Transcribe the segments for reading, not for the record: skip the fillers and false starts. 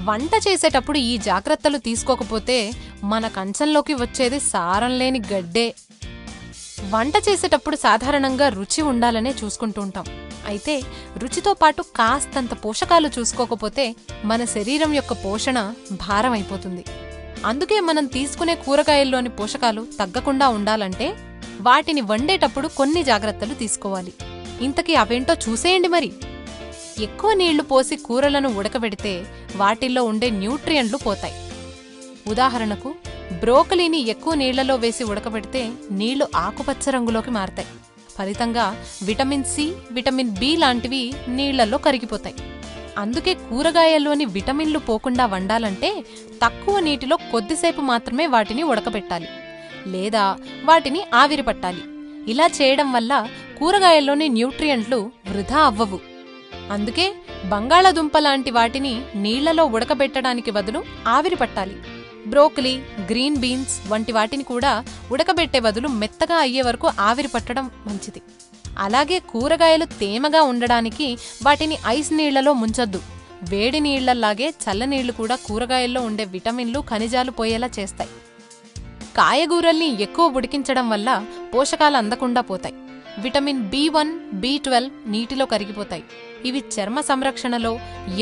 వంట చేసేటప్పుడు ఈ జాగ్రత్తలు తీసుకోకపోతే మన కంచంలోకి వచ్చేది సారం లేని గడ్డే. వంట చేసేటప్పుడు సాధారణంగా రుచి ఉండాలనే చూసుకుంటూ ఉంటాం. అయితే రుచితో పాటు కాస్తంత పోషకాలు చూసుకోకపోతే మన శరీరం యొక్క పోషణ భారం అయిపోతుంది. అందుకే మనం తీసుకునే కూరగాయల్లోని పోషకాలు తగ్గకుండా ఉండాలంటే వాటిని వండేటప్పుడు కొన్ని జాగ్రత్తలు తీసుకోవాలి. ఇంతకీ అవేంటో చూసేయండి మరి. ఎక్కువ నీళ్లు పోసి కూరలను ఉడకబెడితే వాటిల్లో ఉండే న్యూట్రియంట్లు పోతాయి. ఉదాహరణకు బ్రోకలీని ఎక్కువ నీళ్లలో వేసి ఉడకబెడితే నీళ్లు ఆకుపచ్చ రంగులోకి మారతాయి. ఫలితంగా విటమిన్ సి, విటమిన్ బి లాంటివి నీళ్లలో కరిగిపోతాయి. అందుకే కూరగాయల్లోని విటమిన్లు పోకుండా వండాలంటే తక్కువ నీటిలో కొద్దిసేపు మాత్రమే వాటిని ఉడకబెట్టాలి, లేదా వాటిని ఆవిరిపట్టాలి. ఇలా చేయడం వల్ల కూరగాయల్లోని న్యూట్రియంట్లు వృధా అవ్వవు. అందుకే బంగాళదుంప లాంటి వాటిని నీళ్లలో ఉడకబెట్టడానికి బదులు ఆవిరిపట్టాలి. బ్రోకలీ, గ్రీన్ బీన్స్ వంటి వాటిని కూడా ఉడకబెట్టే బదులు మెత్తగా అయ్యే వరకు ఆవిరిపట్టడం మంచిది. అలాగే కూరగాయలు తేమగా ఉండడానికి వాటిని ఐస్ నీళ్లలో ముంచొద్దు. వేడి నీళ్లలాగే చల్లనీళ్లు కూడా కూరగాయల్లో ఉండే విటమిన్లు, ఖనిజాలు పోయేలా చేస్తాయి. కాయగూరల్ని ఎక్కువ ఉడికించడం వల్ల పోషకాలు అందకుండా పోతాయి. విటమిన్ బి1, బి12 నీటిలో కరిగిపోతాయి. ఇవి చర్మ సంరక్షణలో,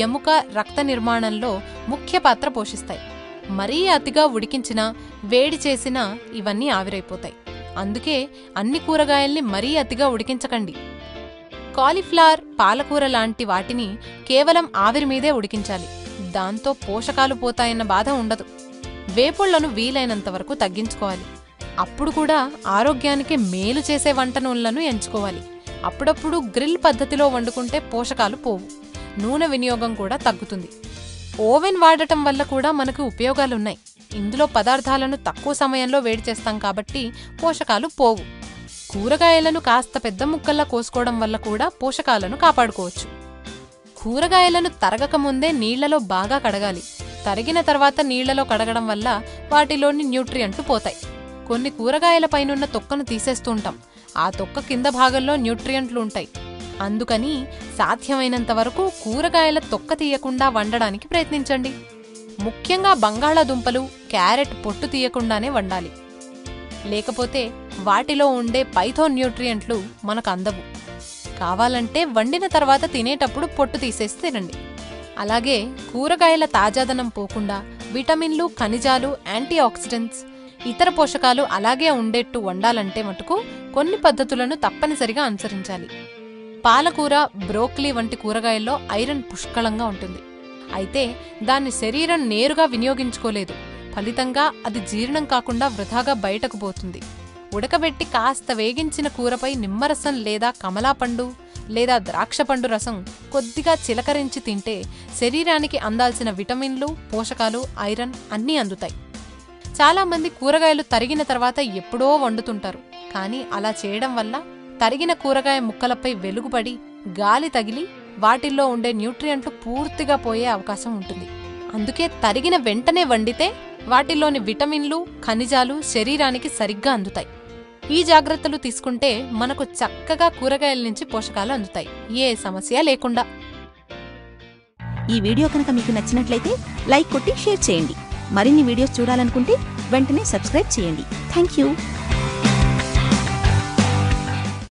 ఎముక, రక్త నిర్మాణంలో ముఖ్య పాత్ర పోషిస్తాయి. మరీ అతిగా ఉడికించినా, వేడి చేసినా ఇవన్నీ ఆవిరైపోతాయి. అందుకే అన్ని కూరగాయల్ని మరీ అతిగా ఉడికించకండి. కాలీఫ్లవర్, పాలకూర లాంటి వాటిని కేవలం ఆవిరి మీదే ఉడికించాలి. దాంతో పోషకాలు పోతాయన్న బాధ ఉండదు. వేపుళ్లను వీలైనంత వరకు తగ్గించుకోవాలి. అప్పుడు కూడా ఆరోగ్యానికి మేలు చేసే వంట నూనెలను ఎంచుకోవాలి. అప్పుడప్పుడు గ్రిల్ పద్ధతిలో వండుకుంటే పోషకాలు పోవు, నూనె వినియోగం కూడా తగ్గుతుంది. ఓవెన్ వాడటం వల్ల కూడా మనకు ఉపయోగాలున్నాయి. ఇందులో పదార్థాలను తక్కువ సమయంలో వేడి చేస్తాం కాబట్టి పోషకాలు పోవు. కూరగాయలను కాస్త పెద్ద ముక్కల్లా కోసుకోవడం వల్ల కూడా పోషకాలను కాపాడుకోవచ్చు. కూరగాయలను తరగకముందే నీళ్లలో బాగా కడగాలి. తరిగిన తర్వాత నీళ్లలో కడగడం వల్ల వాటిలోని న్యూట్రియంట్లు పోతాయి. కొన్ని కూరగాయల పైనున్న తొక్కను తీసేస్తూ ఉంటాం. ఆ తొక్క కింద భాగంలో న్యూట్రియంట్లు ఉంటాయి. అందుకని సాధ్యమైనంత వరకు కూరగాయల తొక్క తీయకుండా వండడానికి ప్రయత్నించండి. ముఖ్యంగా బంగాళాదుంపలు, క్యారెట్ పొట్టు తీయకుండానే వండాలి. లేకపోతే వాటిలో ఉండే పైథోన్ న్యూట్రియంట్లు మనకు అందవు. కావాలంటే వండిన తర్వాత తినేటప్పుడు పొట్టు తీసేసి తినండి. అలాగే కూరగాయల తాజాదనం పోకుండా విటమిన్లు, ఖనిజాలు, యాంటీ ఆక్సిడెంట్స్, ఇతర పోషకాలు అలాగే ఉండేట్టు వండాలంటే మటుకు కొన్ని పద్ధతులను తప్పనిసరిగా అనుసరించాలి. పాలకూర, బ్రోకలీ వంటి కూరగాయల్లో ఐరన్ పుష్కలంగా ఉంటుంది. అయితే దాన్ని శరీరం నేరుగా వినియోగించుకోలేదు. ఫలితంగా అది జీర్ణం కాకుండా వృధాగా బయటకు పోతుంది. ఉడకబెట్టి కాస్త వేగించిన కూరపై నిమ్మరసం లేదా కమలాపండు లేదా ద్రాక్షపండు రసం కొద్దిగా చిలకరించి తింటే శరీరానికి అందాల్సిన విటమిన్లు, పోషకాలు, ఐరన్ అన్నీ అందుతాయి. చాలామంది కూరగాయలు తరిగిన తర్వాత ఎప్పుడో వండుతుంటారు. కానీ అలా చేయడం వల్ల తరిగిన కూరగాయ ముక్కలపై వెలుగుపడి గాలి తగిలి వాటిల్లో ఉండే న్యూట్రియంట్లు పూర్తిగా పోయే అవకాశం ఉంటుంది. అందుకే తరిగిన వెంటనే వండితే వాటిల్లోని విటమిన్లు, ఖనిజాలు శరీరానికి సరిగ్గా అందుతాయి. ఈ జాగ్రత్తలు తీసుకుంటే మనకు చక్కగా కూరగాయల నుంచి పోషకాలు అందుతాయి, ఏ సమస్య లేకుండా. ఈ వీడియో కనుక మీకు నచ్చినట్లయితే లైక్ కొట్టి షేర్ చేయండి. మరిన్ని వీడియోస్ చూడాలనుకుంటే వెంటనే సబ్స్క్రైబ్ చేయండి. Thank you.